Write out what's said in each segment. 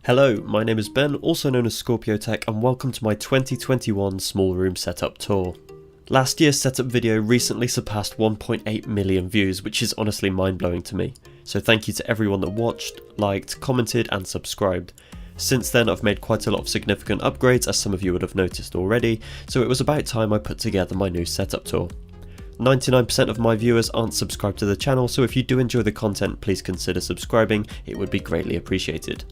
Hello, my name is Ben, also known as Scorpio Tech, and welcome to my 2021 small room setup tour. Last year's setup video recently surpassed 1.8 million views, which is honestly mind-blowing to me. So thank you to everyone that watched, liked, commented and subscribed. Since then I've made quite a lot of significant upgrades, as some of you would have noticed already, so it was about time I put together my new setup tour. 99% of my viewers aren't subscribed to the channel, so if you do enjoy the content, please consider subscribing, it would be greatly appreciated.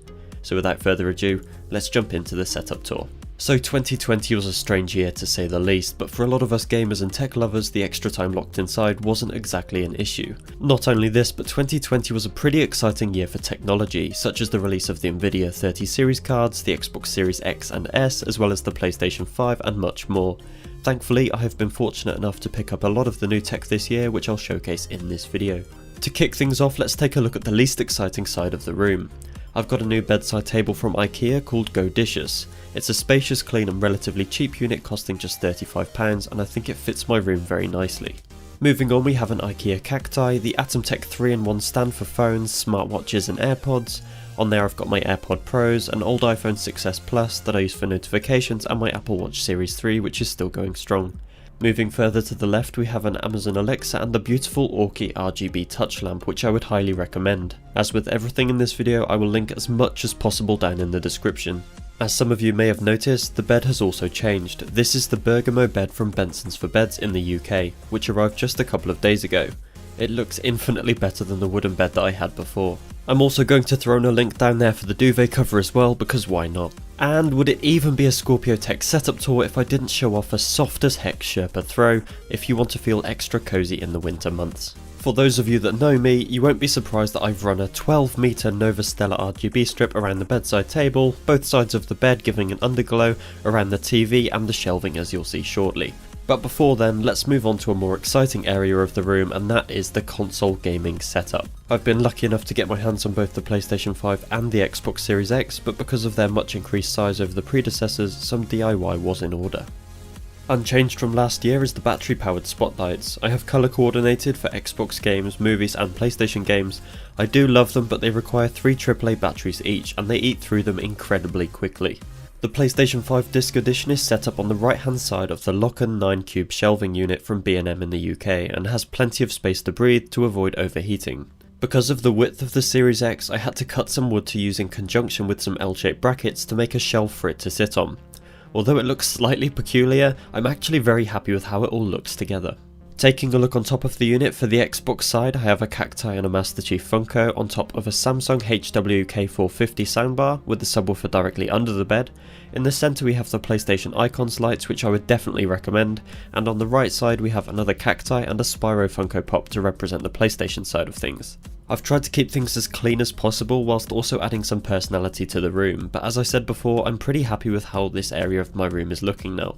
So without further ado, let's jump into the setup tour. So 2020 was a strange year to say the least, but for a lot of us gamers and tech lovers, the extra time locked inside wasn't exactly an issue. Not only this, but 2020 was a pretty exciting year for technology, such as the release of the Nvidia 30 series cards, the Xbox Series X and S, as well as the PlayStation 5 and much more. Thankfully, I have been fortunate enough to pick up a lot of the new tech this year, which I'll showcase in this video. To kick things off, let's take a look at the least exciting side of the room. I've got a new bedside table from IKEA called Godicious. It's a spacious, clean and relatively cheap unit costing just £35, and I think it fits my room very nicely. Moving on, we have an IKEA Cacti, the Atomtech 3-in-1 stand for phones, smartwatches and AirPods. On there I've got my AirPod Pros, an old iPhone 6s Plus that I use for notifications, and my Apple Watch Series 3, which is still going strong. Moving further to the left, we have an Amazon Alexa and the beautiful Orki RGB touch lamp, which I would highly recommend. As with everything in this video, I will link as much as possible down in the description. As some of you may have noticed, the bed has also changed. This is the Bergamo bed from Benson's for Beds in the UK, which arrived just a couple of days ago. It looks infinitely better than the wooden bed that I had before. I'm also going to throw in a link down there for the duvet cover as well, because why not? And would it even be a Scorpio Tech setup tour if I didn't show off a soft as heck Sherpa throw if you want to feel extra cozy in the winter months. For those of you that know me, you won't be surprised that I've run a 12-metre Novastella RGB strip around the bedside table, both sides of the bed giving an underglow, around the TV and the shelving, as you'll see shortly. But before then, let's move on to a more exciting area of the room, and that is the console gaming setup. I've been lucky enough to get my hands on both the PlayStation 5 and the Xbox Series X, but because of their much increased size over the predecessors, some DIY was in order. Unchanged from last year is the battery powered spotlights. I have colour coordinated for Xbox games, movies and PlayStation games. I do love them, but they require 3 AAA batteries each, and they eat through them incredibly quickly. The PlayStation 5 Disc Edition is set up on the right hand side of the Locken 9 Cube shelving unit from B&M in the UK, and has plenty of space to breathe to avoid overheating. Because of the width of the Series X, I had to cut some wood to use in conjunction with some L-shaped brackets to make a shelf for it to sit on. Although it looks slightly peculiar, I'm actually very happy with how it all looks together. Taking a look on top of the unit, for the Xbox side I have a Cacti and a Master Chief Funko on top of a Samsung HWK450 soundbar with the subwoofer directly under the bed. In the centre we have the PlayStation Icons lights, which I would definitely recommend, and on the right side we have another Cacti and a Spyro Funko Pop to represent the PlayStation side of things. I've tried to keep things as clean as possible whilst also adding some personality to the room, but as I said before, I'm pretty happy with how this area of my room is looking now.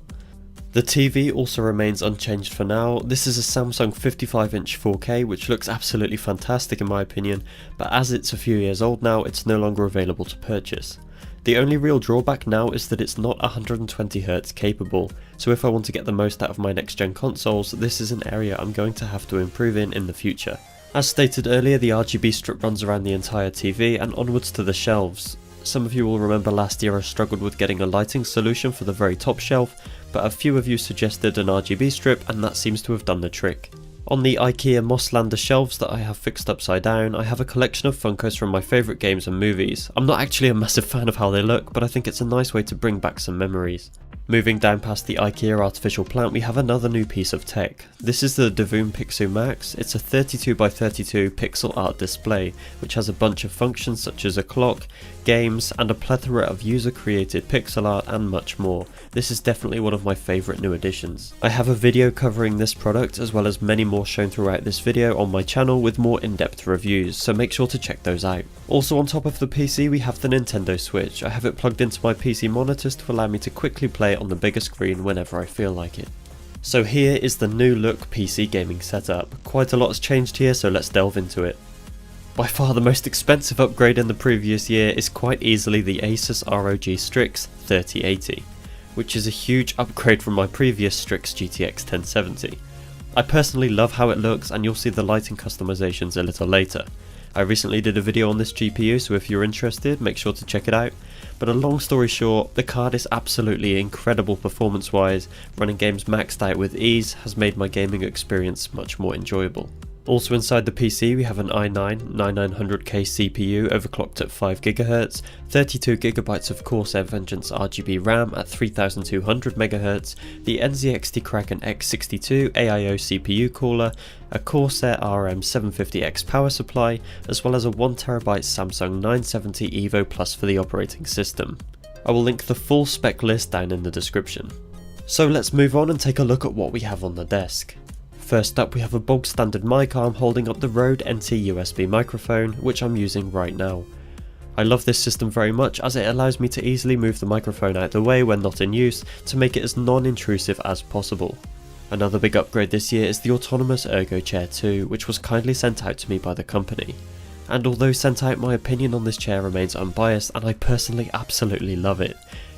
The TV also remains unchanged for now. This is a Samsung 55-inch 4K, which looks absolutely fantastic in my opinion, but as it's a few years old now, it's no longer available to purchase. The only real drawback now is that it's not 120Hz capable, so if I want to get the most out of my next gen consoles, this is an area I'm going to have to improve in the future. As stated earlier, the RGB strip runs around the entire TV and onwards to the shelves. Some of you will remember last year I struggled with getting a lighting solution for the very top shelf, but a few of you suggested an RGB strip, and that seems to have done the trick. On the IKEA Mosslander shelves that I have fixed upside down, I have a collection of Funkos from my favourite games and movies. I'm not actually a massive fan of how they look, but I think it's a nice way to bring back some memories. Moving down past the IKEA artificial plant, we have another new piece of tech. This is the Davoom Pixoo Max. It's a 32x32 pixel art display, which has a bunch of functions such as a clock, games, and a plethora of user created pixel art and much more. This is definitely one of my favourite new additions. I have a video covering this product as well as many more shown throughout this video on my channel with more in-depth reviews, so make sure to check those out. Also on top of the PC we have the Nintendo Switch. I have it plugged into my PC monitors to allow me to quickly play on the bigger screen whenever I feel like it. So here is the new look PC gaming setup. Quite a lot has changed here, so let's delve into it. By far the most expensive upgrade in the previous year is quite easily the Asus ROG Strix 3080, which is a huge upgrade from my previous Strix GTX 1070. I personally love how it looks, and you'll see the lighting customizations a little later. I recently did a video on this GPU, so if you're interested, make sure to check it out. But a long story short, the card is absolutely incredible performance wise. Running games maxed out with ease has made my gaming experience much more enjoyable. Also inside the PC we have an i9-9900K CPU overclocked at 5GHz, 32GB of Corsair Vengeance RGB RAM at 3200MHz, the NZXT Kraken X62 AIO CPU cooler, a Corsair RM750X power supply, as well as a 1TB Samsung 970 EVO Plus for the operating system. I will link the full spec list down in the description. So let's move on and take a look at what we have on the desk. First up we have a bog standard mic arm holding up the Rode NT USB microphone, which I'm using right now. I love this system very much as it allows me to easily move the microphone out the way when not in use to make it as non-intrusive as possible. Another big upgrade this year is the autonomous Ergo Chair 2, which was kindly sent out to me by the company. And although sent out, my opinion on this chair remains unbiased and I personally absolutely love it.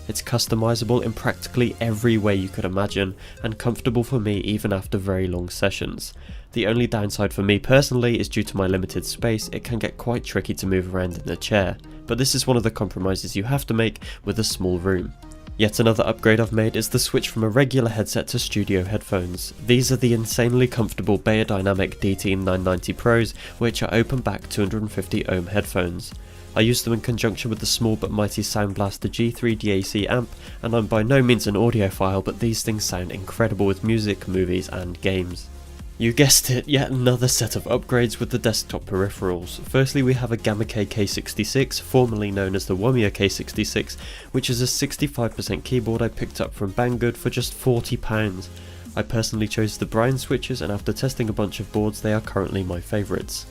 It's customizable in practically every way you could imagine and comfortable for me even after very long sessions. The only downside for me personally is due to my limited space. It can get quite tricky to move around in the chair, but this is one of the compromises you have to make with a small room. Yet another upgrade I've made is the switch from a regular headset to studio headphones. These are the insanely comfortable Beyerdynamic DT990 Pros, which are open back 250 ohm headphones. I use them in conjunction with the small but mighty Sound Blaster G3 DAC amp, and I'm by no means an audiophile, but these things sound incredible with music, movies and games. You guessed it, yet another set of upgrades with the desktop peripherals. Firstly we have a Gamma-K K66, formerly known as the Wamiya K66, which is a 65% keyboard I picked up from Banggood for just £40. I personally chose the Brion switches, and after testing a bunch of boards they are currently my favourites.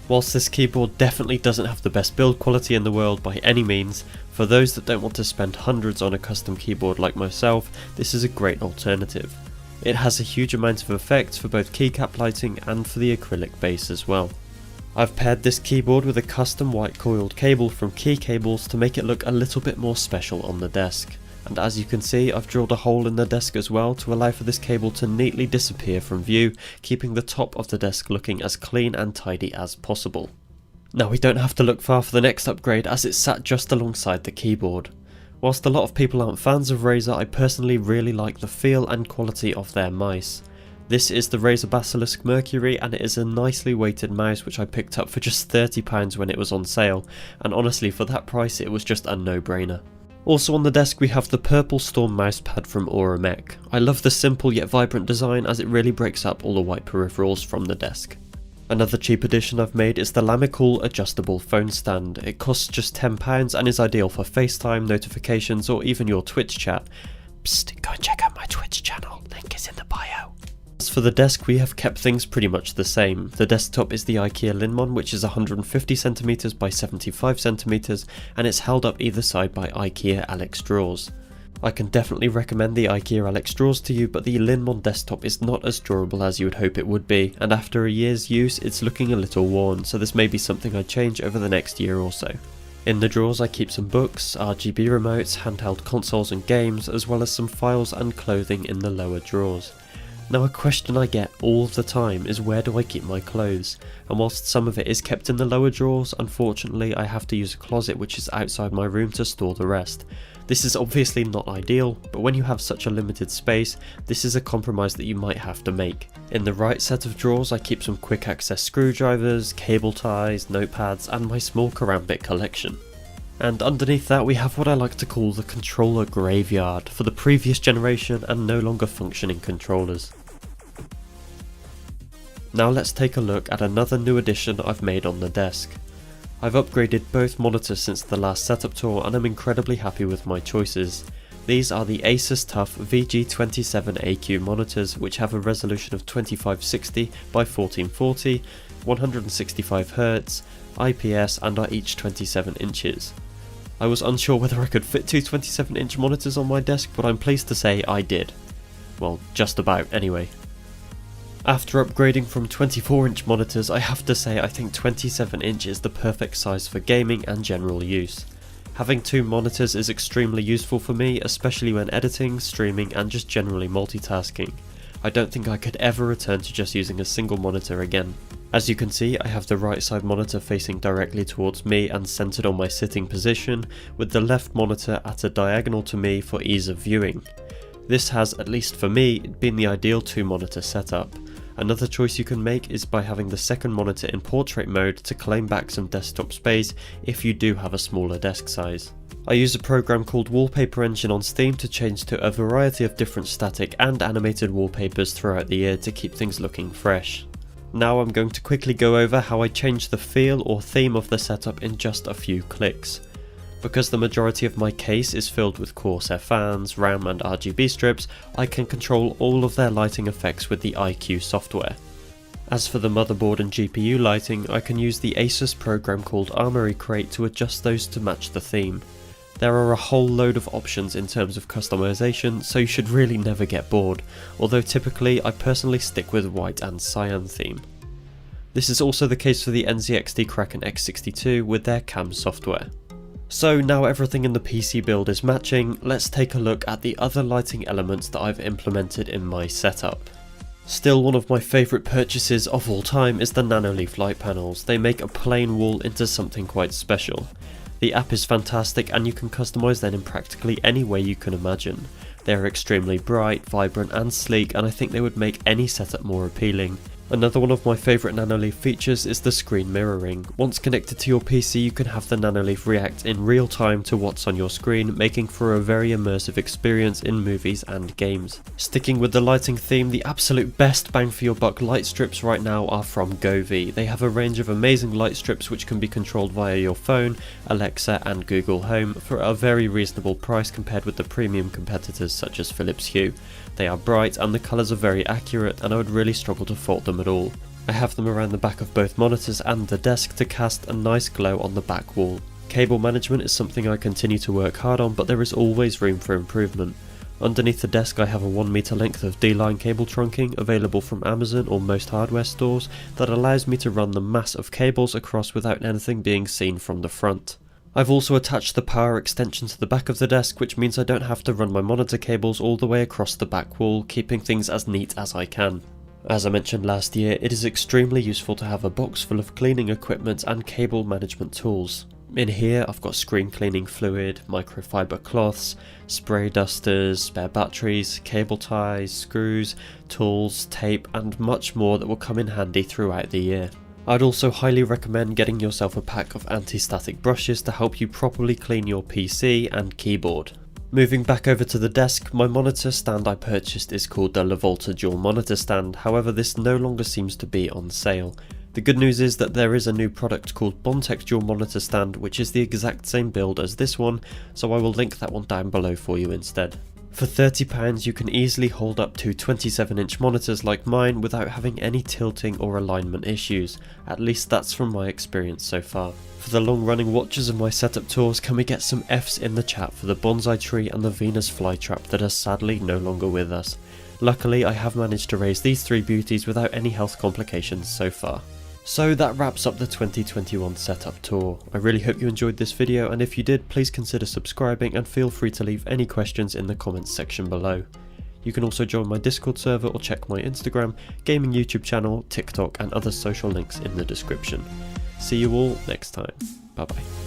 Whilst this keyboard definitely doesn't have the best build quality in the world by any means, for those that don't want to spend hundreds on a custom keyboard like myself, this is a great alternative. It has a huge amount of effects for both keycap lighting and for the acrylic base as well. I've paired this keyboard with a custom white coiled cable from Key Cables to make it look a little bit more special on the desk. And as you can see, I've drilled a hole in the desk as well to allow for this cable to neatly disappear from view, keeping the top of the desk looking as clean and tidy as possible. Now we don't have to look far for the next upgrade as it's sat just alongside the keyboard. Whilst a lot of people aren't fans of Razer, I personally really like the feel and quality of their mice. This is the Razer Basilisk Mercury, and it is a nicely weighted mouse which I picked up for just £30 when it was on sale, and honestly for that price it was just a no-brainer. Also on the desk we have the Purple Storm mousepad from Auromech. I love the simple yet vibrant design as it really breaks up all the white peripherals from the desk. Another cheap addition I've made is the Lamicool adjustable phone stand. It costs just £10 and is ideal for FaceTime, notifications or even your Twitch chat. Psst, go and check out my Twitch channel, link is in the bio. As for the desk, we have kept things pretty much the same. The desktop is the IKEA Linmon, which is 150cm by 75cm, and it's held up either side by IKEA Alex drawers. I can definitely recommend the IKEA Alex drawers to you, but the Linmon desktop is not as durable as you would hope it would be, and after a year's use it's looking a little worn, so this may be something I change over the next year or so. In the drawers I keep some books, RGB remotes, handheld consoles and games, as well as some files and clothing in the lower drawers. Now a question I get all the time is where do I keep my clothes, and whilst some of it is kept in the lower drawers, unfortunately I have to use a closet which is outside my room to store the rest. This is obviously not ideal, but when you have such a limited space, this is a compromise that you might have to make. In the right set of drawers I keep some quick access screwdrivers, cable ties, notepads and my small Karambit collection. And underneath that we have what I like to call the controller graveyard for the previous generation and no longer functioning controllers. Now let's take a look at another new addition I've made on the desk. I've upgraded both monitors since the last setup tour and I'm incredibly happy with my choices. These are the Asus TUF VG27AQ monitors, which have a resolution of 2560 by 1440, 165Hz, IPS and are each 27 inches. I was unsure whether I could fit two 27-inch monitors on my desk, but I'm pleased to say I did. Well, just about anyway. After upgrading from 24-inch monitors, I have to say I think 27 inch is the perfect size for gaming and general use. Having two monitors is extremely useful for me, especially when editing, streaming and just generally multitasking. I don't think I could ever return to just using a single monitor again. As you can see, I have the right side monitor facing directly towards me and centered on my sitting position, with the left monitor at a diagonal to me for ease of viewing. This has, at least for me, been the ideal 2-monitor setup. Another choice you can make is by having the second monitor in portrait mode to claim back some desktop space if you do have a smaller desk size. I use a program called Wallpaper Engine on Steam to change to a variety of different static and animated wallpapers throughout the year to keep things looking fresh. Now I'm going to quickly go over how I change the feel or theme of the setup in just a few clicks. Because the majority of my case is filled with Corsair fans, RAM and RGB strips, I can control all of their lighting effects with the iCUE software. As for the motherboard and GPU lighting, I can use the Asus program called Armoury Crate to adjust those to match the theme. There are a whole load of options in terms of customization, so you should really never get bored, although typically I personally stick with white and cyan theme. This is also the case for the NZXT Kraken X62 with their CAM software. So now everything in the PC build is matching, let's take a look at the other lighting elements that I've implemented in my setup. Still, one of my favourite purchases of all time is the Nanoleaf light panels. They make a plain wall into something quite special. The app is fantastic and you can customise them in practically any way you can imagine. They are extremely bright, vibrant and sleek, and I think they would make any setup more appealing. Another one of my favourite Nanoleaf features is the screen mirroring. Once connected to your PC, you can have the Nanoleaf react in real time to what's on your screen, making for a very immersive experience in movies and games. Sticking with the lighting theme, the absolute best bang for your buck light strips right now are from Govee. They have a range of amazing light strips which can be controlled via your phone, Alexa and Google Home for a very reasonable price compared with the premium competitors such as Philips Hue. They are bright and the colours are very accurate, and I would really struggle to fault them at all. I have them around the back of both monitors and the desk to cast a nice glow on the back wall. Cable management is something I continue to work hard on, but there is always room for improvement. Underneath the desk I have a 1 meter length of D-line cable trunking available from Amazon or most hardware stores that allows me to run the mass of cables across without anything being seen from the front. I've also attached the power extension to the back of the desk, which means I don't have to run my monitor cables all the way across the back wall, keeping things as neat as I can. As I mentioned last year, it is extremely useful to have a box full of cleaning equipment and cable management tools. In here I've got screen cleaning fluid, microfiber cloths, spray dusters, spare batteries, cable ties, screws, tools, tape and much more that will come in handy throughout the year. I'd also highly recommend getting yourself a pack of anti-static brushes to help you properly clean your PC and keyboard. Moving back over to the desk, my monitor stand I purchased is called the Levolta Dual Monitor Stand, however this no longer seems to be on sale. The good news is that there is a new product called Bondtech Dual Monitor Stand which is the exact same build as this one, so I will link that one down below for you instead. For £30 you can easily hold up to 27-inch monitors like mine without having any tilting or alignment issues, at least that's from my experience so far. For the long running watchers of my setup tours, can we get some Fs in the chat for the bonsai tree and the Venus flytrap that are sadly no longer with us. Luckily I have managed to raise these three beauties without any health complications so far. So that wraps up the 2021 setup tour. I really hope you enjoyed this video, and if you did, please consider subscribing and feel free to leave any questions in the comments section below. You can also join my Discord server or check my Instagram, gaming YouTube channel, TikTok and other social links in the description. See you all next time. Bye bye.